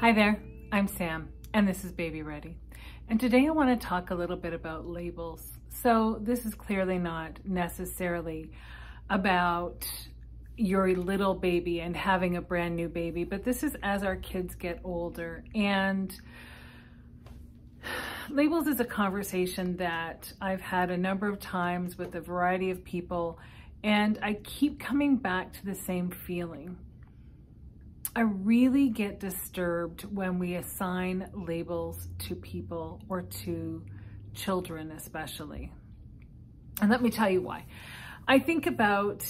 Hi there, I'm Sam, and this is babyREADY. And today I want to talk a little bit about labels. So this is clearly not necessarily about your little baby and having a brand new baby, but this is as our kids get older. And labels is a conversation that I've had a number of times with a variety of people, and I keep coming back to the same feeling. I really get disturbed when we assign labels to people or to children especially. And let me tell you why. I think about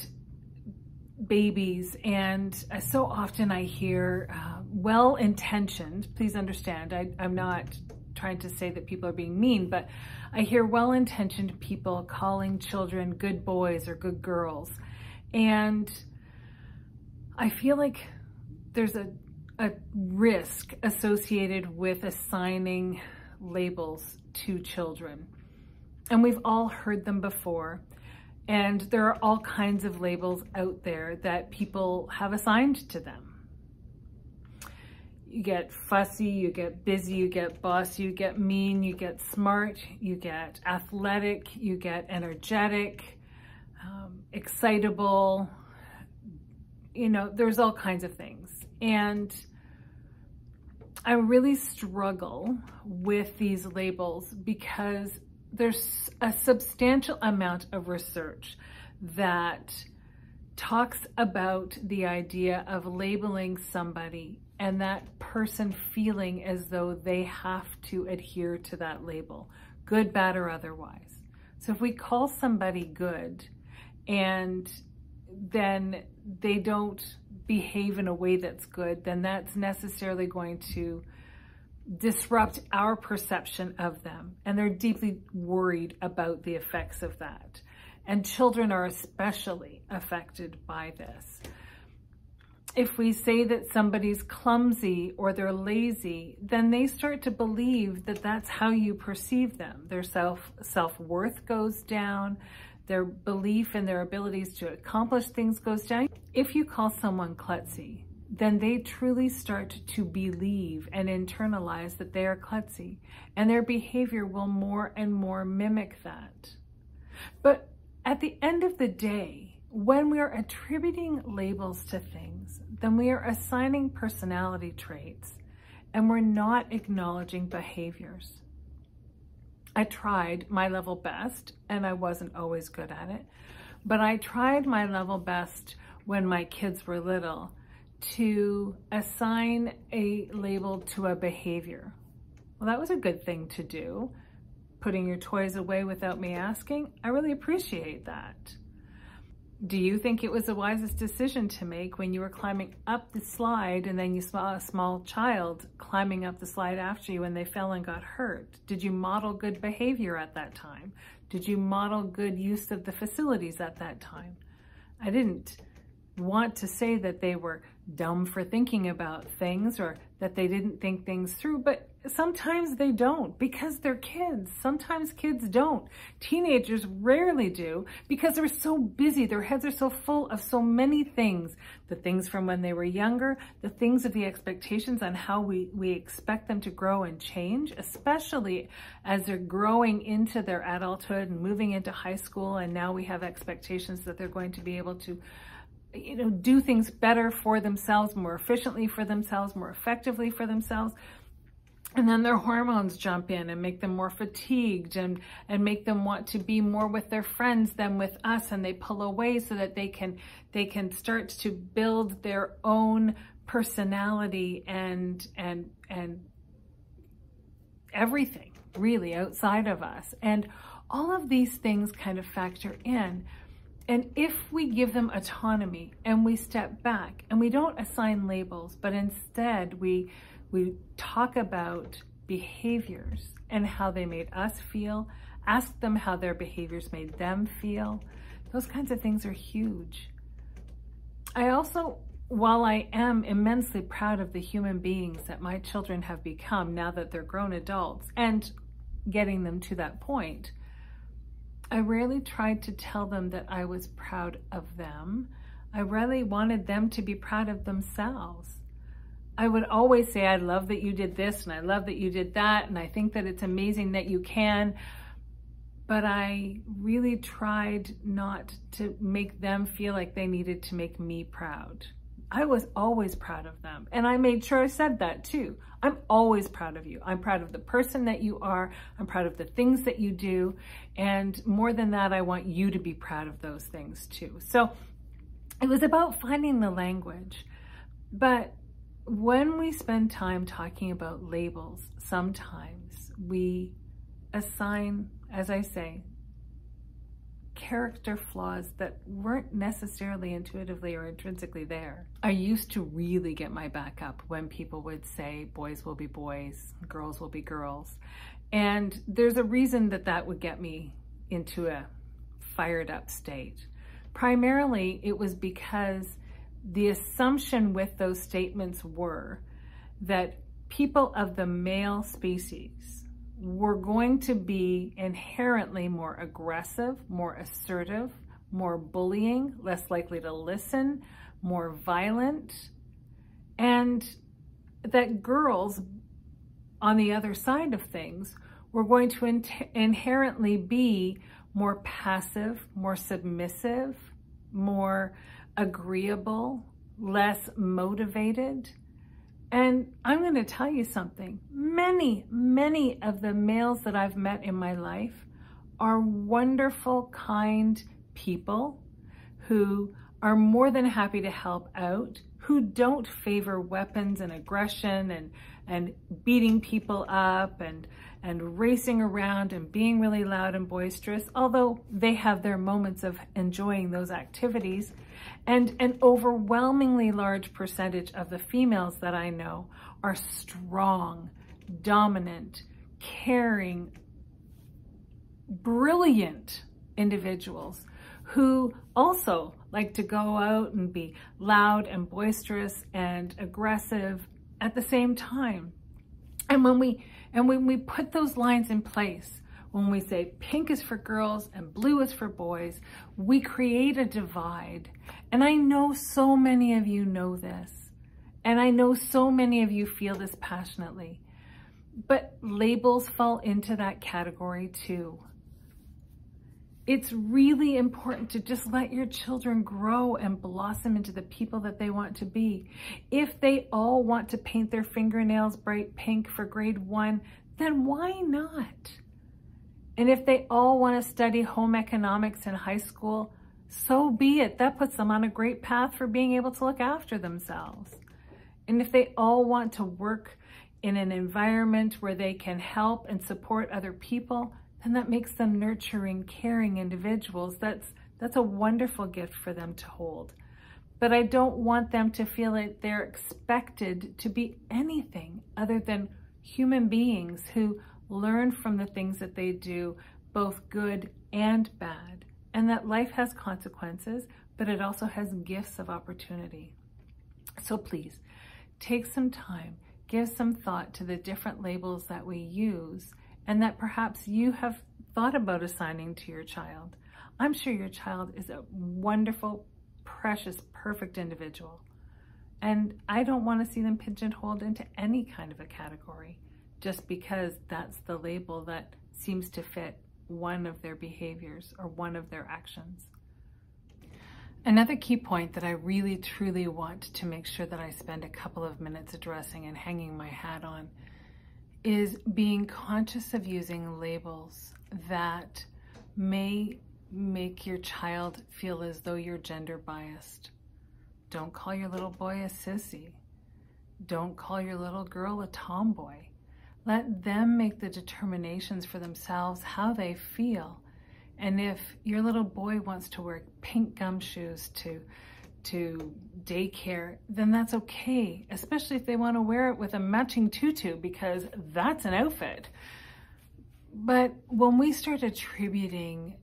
babies, and so often I hear well-intentioned, please understand, I'm not trying to say that people are being mean, but I hear well-intentioned people calling children good boys or good girls. And I feel like there's a risk associated with assigning labels to children. And we've all heard them before. And there are all kinds of labels out there that people have assigned to them. You get fussy, you get busy, you get bossy, you get mean, you get smart, you get athletic, you get energetic, excitable. You know, there's all kinds of things. And I really struggle with these labels because there's a substantial amount of research that talks about the idea of labeling somebody and that person feeling as though they have to adhere to that label, good, bad, or otherwise. So if we call somebody good and then they don't behave in a way that's good, then that's necessarily going to disrupt our perception of them. And they're deeply worried about the effects of that. And children are especially affected by this. If we say that somebody's clumsy or they're lazy, then they start to believe that that's how you perceive them. Their self-worth goes down. Their belief in their abilities to accomplish things goes down. If you call someone klutzy, then they truly start to believe and internalize that they are klutzy, and their behavior will more and more mimic that. But at the end of the day, when we are attributing labels to things, then we are assigning personality traits, and we're not acknowledging behaviors. I tried my level best, and I wasn't always good at it, but I tried my level best when my kids were little to assign a label to a behavior. Well, that was a good thing to do. Putting your toys away without me asking, I really appreciate that. Do you think it was the wisest decision to make when you were climbing up the slide and then you saw a small child climbing up the slide after you and they fell and got hurt? Did you model good behavior at that time? Did you model good use of the facilities at that time? I didn't want to say that they were dumb for thinking about things or that they didn't think things through, but sometimes they don't because they're kids. Sometimes kids don't. Teenagers rarely do because they're so busy. Their heads are so full of so many things. The things from when they were younger, the things of the expectations on how we expect them to grow and change, especially as they're growing into their adulthood and moving into high school. And now we have expectations that they're going to be able to do things better for themselves, more efficiently for themselves, more effectively for themselves. And then their hormones jump in and make them more fatigued and make them want to be more with their friends than with us. And they pull away so that they can start to build their own personality and everything really outside of us. And all of these things kind of factor in. And if we give them autonomy and we step back and we don't assign labels, but instead we talk about behaviors and how they made us feel, ask them how their behaviors made them feel, those kinds of things are huge. I also, while I am immensely proud of the human beings that my children have become now that they're grown adults and getting them to that point, I rarely tried to tell them that I was proud of them. I really wanted them to be proud of themselves. I would always say, I love that you did this, and I love that you did that, and I think that it's amazing that you can. But I really tried not to make them feel like they needed to make me proud. I was always proud of them. And I made sure I said that too. I'm always proud of you. I'm proud of the person that you are. I'm proud of the things that you do. And more than that, I want you to be proud of those things too. So it was about finding the language. But when we spend time talking about labels, sometimes we assign, as I say, character flaws that weren't necessarily intuitively or intrinsically there. I used to really get my back up when people would say boys will be boys, girls will be girls. And there's a reason that that would get me into a fired up state. Primarily, it was because the assumption with those statements were that people of the male species were going to be inherently more aggressive, more assertive, more bullying, less likely to listen, more violent, and that girls on the other side of things were going to inherently be more passive, more submissive, more agreeable, less motivated. And I'm going to tell you something. Many of the males that I've met in my life are wonderful, kind people who are more than happy to help out, who don't favor weapons and aggression and beating people up and racing around and being really loud and boisterous, although they have their moments of enjoying those activities. And an overwhelmingly large percentage of the females that I know are strong, dominant, caring, brilliant individuals who also like to go out and be loud and boisterous and aggressive at the same time. And when we put those lines in place, when we say pink is for girls and blue is for boys, we create a divide. And I know so many of you know this. And I know so many of you feel this passionately. But labels fall into that category too. It's really important to just let your children grow and blossom into the people that they want to be. If they all want to paint their fingernails bright pink for grade 1, then why not? And if they all want to study home economics in high school, so be it. That puts them on a great path for being able to look after themselves. And if they all want to work in an environment where they can help and support other people, then that makes them nurturing, caring individuals. That's a wonderful gift for them to hold. But I don't want them to feel like they're expected to be anything other than human beings who learn from the things that they do, both good and bad, and that life has consequences, but it also has gifts of opportunity. So please, take some time, give some thought to the different labels that we use and that perhaps you have thought about assigning to your child. I'm sure your child is a wonderful, precious, perfect individual. And I don't want to see them pigeonholed into any kind of a category just because that's the label that seems to fit one of their behaviors or one of their actions. Another key point that I really truly want to make sure that I spend a couple of minutes addressing and hanging my hat on is being conscious of using labels that may make your child feel as though you're gender biased. Don't call your little boy a sissy. Don't call your little girl a tomboy. Let them make the determinations for themselves how they feel. And if your little boy wants to wear pink gumshoes to daycare, then that's okay, especially if they want to wear it with a matching tutu, because that's an outfit. But when we start attributing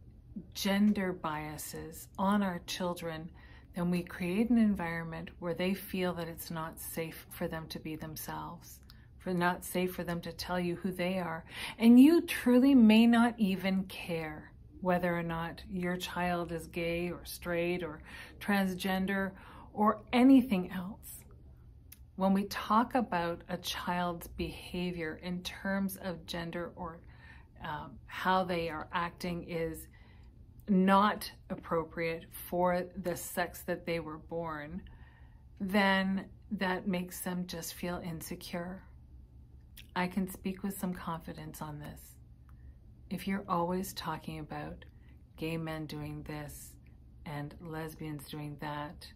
gender biases on our children, then we create an environment where they feel that it's not safe for them to be themselves, not safe for them to tell you who they are. And you truly may not even care whether or not your child is gay or straight or transgender or anything else. when we talk about a child's behavior in terms of gender or how they are acting is not appropriate for the sex that they were born, then that makes them just feel insecure. I can speak with some confidence on this. If you're always talking about gay men doing this and lesbians doing that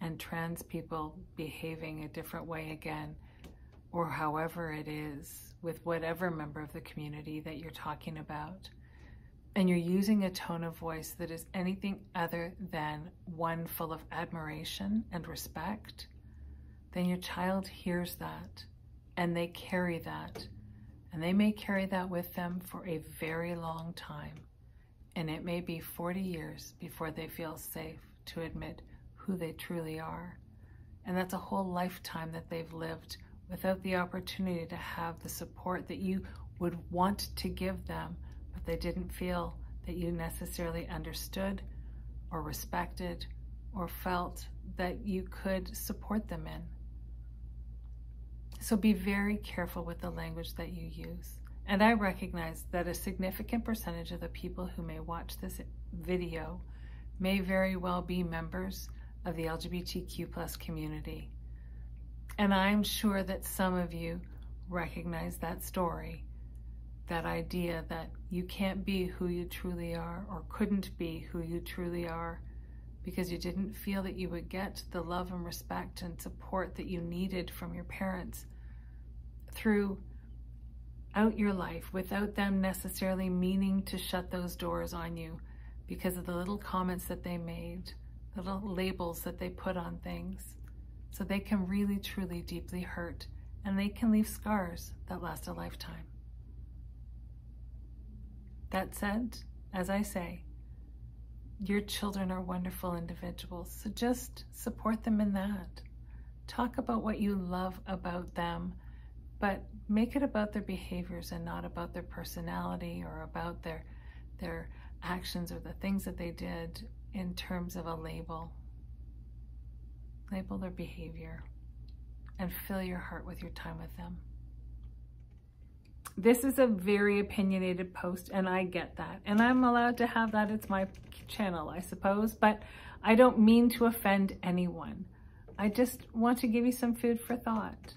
and trans people behaving a different way again, or however it is with whatever member of the community that you're talking about, and you're using a tone of voice that is anything other than one full of admiration and respect, then your child hears that and they carry that. And they may carry that with them for a very long time. And it may be 40 years before they feel safe to admit who they truly are. And that's a whole lifetime that they've lived without the opportunity to have the support that you would want to give them, but they didn't feel that you necessarily understood or respected or felt that you could support them in. So be very careful with the language that you use. And I recognize that a significant percentage of the people who may watch this video may very well be members of the LGBTQ+ community. And I'm sure that some of you recognize that story, that idea that you can't be who you truly are or couldn't be who you truly are because you didn't feel that you would get the love and respect and support that you needed from your parents throughout your life without them necessarily meaning to shut those doors on you because of the little comments that they made, the little labels that they put on things. So they can really, truly, deeply hurt, and they can leave scars that last a lifetime. That said, as I say, your children are wonderful individuals, so just support them in that. Talk about what you love about them, but make it about their behaviors and not about their personality or about their actions or the things that they did in terms of a label. Label their behavior and fill your heart with your time with them. This is a very opinionated post, and I get that. And I'm allowed to have that. It's my channel, I suppose, but I don't mean to offend anyone. I just want to give you some food for thought.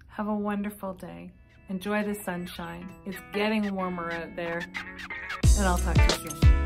Have a wonderful day. Enjoy the sunshine. It's getting warmer out there, and I'll talk to you soon.